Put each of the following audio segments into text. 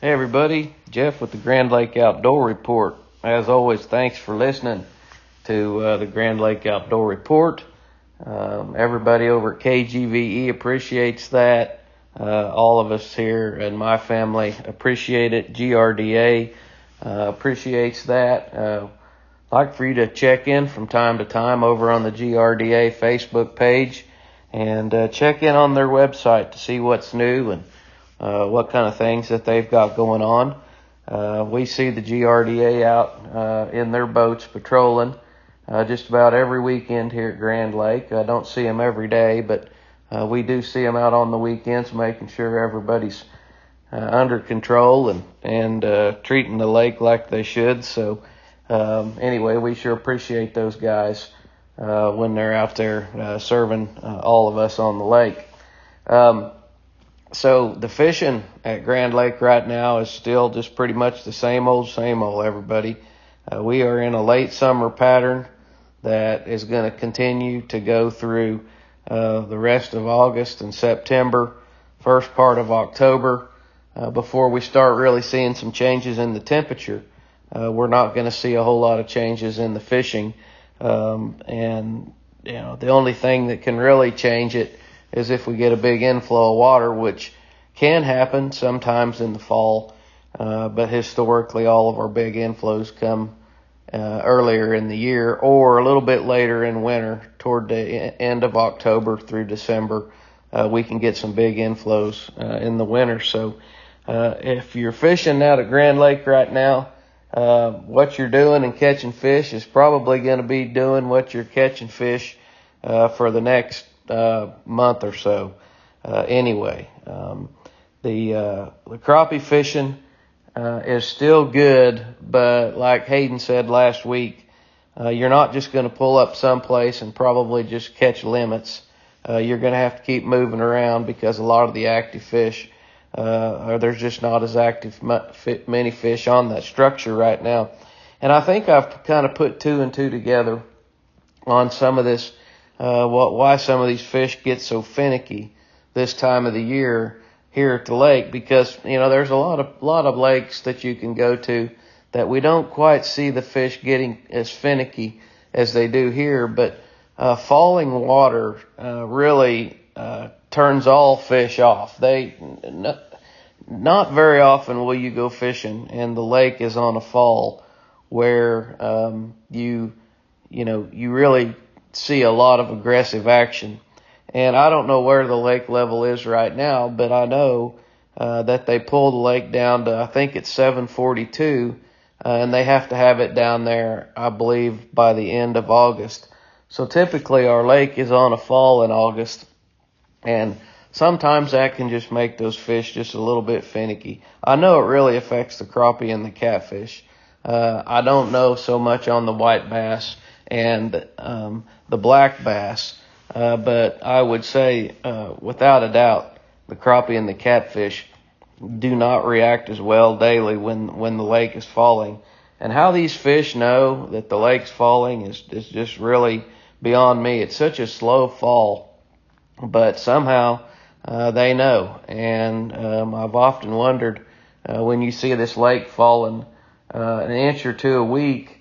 Hey everybody, Jeff with the Grand Lake Outdoor Report. As always, thanks for listening to the Grand Lake Outdoor Report. Everybody over at KGVE appreciates that. All of us here in my family appreciate it. GRDA appreciates that. I'd like for you to check in from time to time over on the GRDA Facebook page and check in on their website to see what's new and what kind of things that they've got going on. We see the GRDA out in their boats patrolling just about every weekend here at Grand Lake. I don't see them every day, but we do see them out on the weekends, making sure everybody's under control and treating the lake like they should. So anyway, we sure appreciate those guys when they're out there serving all of us on the lake. So the fishing at Grand Lake right now is still just pretty much the same old, everybody. We are in a late summer pattern that is going to continue to go through the rest of August and September, first part of October, before we start really seeing some changes in the temperature. We're not going to see a whole lot of changes in the fishing. And the only thing that can really change it is if we get a big inflow of water, which can happen sometimes in the fall. But historically, all of our big inflows come earlier in the year or a little bit later in winter, toward the end of October through December. We can get some big inflows in the winter. So if you're fishing out at Grand Lake right now, what you're doing and catching fish is probably going to be doing what you're catching fish for the next month or so. Anyway, the crappie fishing is still good, but like Hayden said last week, you're not just going to pull up someplace and probably just catch limits. You're going to have to keep moving around because a lot of the active fish, there's just not as many fish on that structure right now. And I think I've kind of put two and two together on some of this, why some of these fish get so finicky this time of the year here at the lake, because there's a lot of lakes that you can go to that we don't quite see the fish getting as finicky as they do here. But falling water really turns all fish off. Not very often will you go fishing and the lake is on a fall where you really see a lot of aggressive action. And I don't know where the lake level is right now, but I know that they pull the lake down to, I think it's 742, and they have to have it down there, I believe, by the end of August. So typically our lake is on a fall in August, and sometimes that can just make those fish just a little bit finicky. I know it really affects the crappie and the catfish. I don't know so much on the white bass and the black bass. But I would say, without a doubt, the crappie and the catfish do not react as well daily when the lake is falling. And how these fish know that the lake's falling is just really beyond me. It's such a slow fall, but somehow they know. And I've often wondered when you see this lake falling an inch or two a week,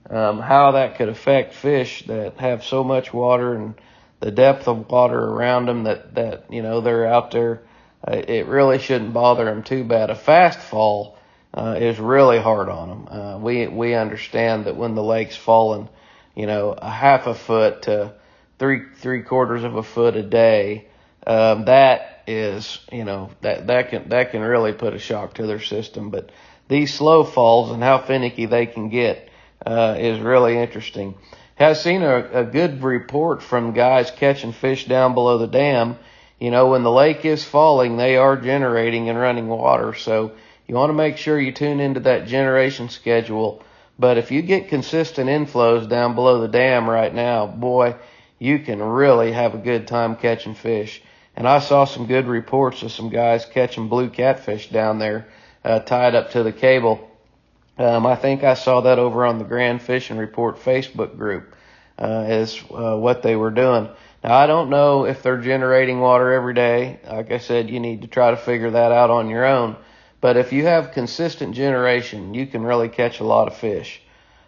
how that could affect fish that have so much water and the depth of water around them that they're out there. It really shouldn't bother them too bad. A fast fall is really hard on them. We understand that when the lake's falling, a half a foot to three quarters of a foot a day, that is, that can really put a shock to their system. But these slow falls and how finicky they can get is really interesting. Have seen a good report from guys catching fish down below the dam. When the lake is falling, they are generating and running water. So you want to make sure you tune into that generation schedule. But if you get consistent inflows down below the dam right now, boy, you can really have a good time catching fish. And I saw some good reports of some guys catching blue catfish down there, tied up to the cable. I think I saw that over on the Grand Fishing Report Facebook group is what they were doing. Now, I don't know if they're generating water every day. Like I said, you need to try to figure that out on your own. But if you have consistent generation, you can really catch a lot of fish.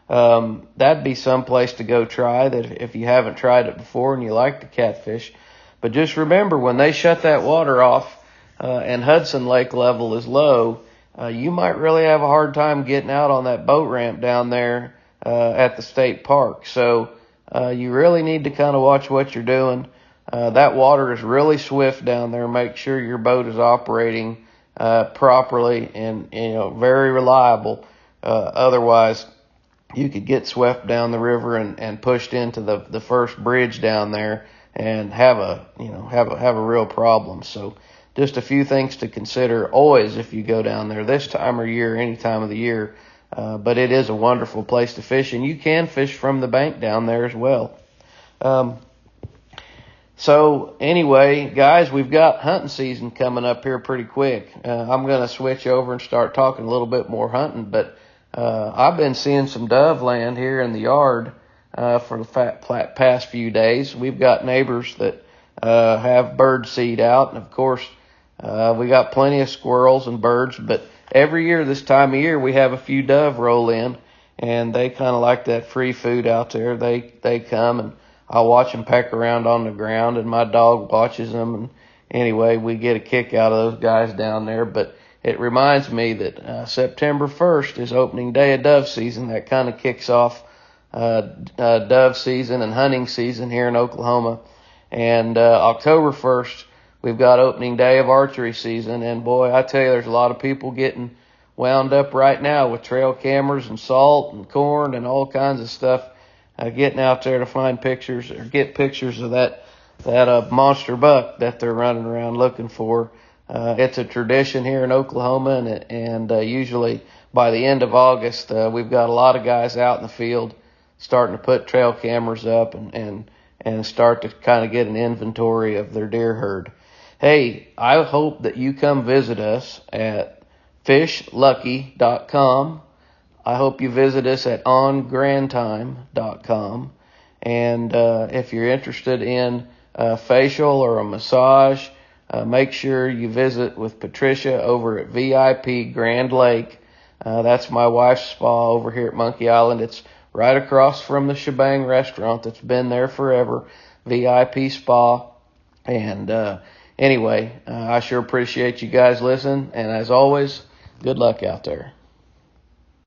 That'd be some place to go try that if you haven't tried it before and you like the catfish. But just remember, when they shut that water off, and Hudson Lake level is low, you might really have a hard time getting out on that boat ramp down there, at the state park. So, you really need to kind of watch what you're doing. That water is really swift down there. Make sure your boat is operating, properly and, very reliable. Otherwise, you could get swept down the river and pushed into the first bridge down there and have a real problem. So just a few things to consider always if you go down there this time of year, any time of the year. But it is a wonderful place to fish, and you can fish from the bank down there as well. So anyway, guys, we've got hunting season coming up here pretty quick. I'm going to switch over and start talking a little bit more hunting, but I've been seeing some dove land here in the yard for the past few days. We've got neighbors that have bird seed out, and of course, we got plenty of squirrels and birds, but every year this time of year we have a few dove roll in, and they kind of like that free food out there. They come, and I watch them peck around on the ground, and my dog watches them, and anyway, we get a kick out of those guys down there. But it reminds me that September 1st is opening day of dove season. That kind of kicks off dove season and hunting season here in Oklahoma. And October 1st, we've got opening day of archery season. And boy, I tell you, there's a lot of people getting wound up right now with trail cameras and salt and corn and all kinds of stuff, getting out there to find pictures or get pictures of that monster buck that they're running around looking for. It's a tradition here in Oklahoma, and usually by the end of August, we've got a lot of guys out in the field starting to put trail cameras up and start to kind of get an inventory of their deer herd. Hey, I hope that you come visit us at fishlucky.com. I hope you visit us at ongrandtime.com. And if you're interested in a facial or a massage, make sure you visit with Patricia over at VIP Grand Lake. That's my wife's spa over here at Monkey Island. It's right across from the Shebang restaurant that's been there forever, VIP Spa. And anyway, I sure appreciate you guys listening. And as always, good luck out there.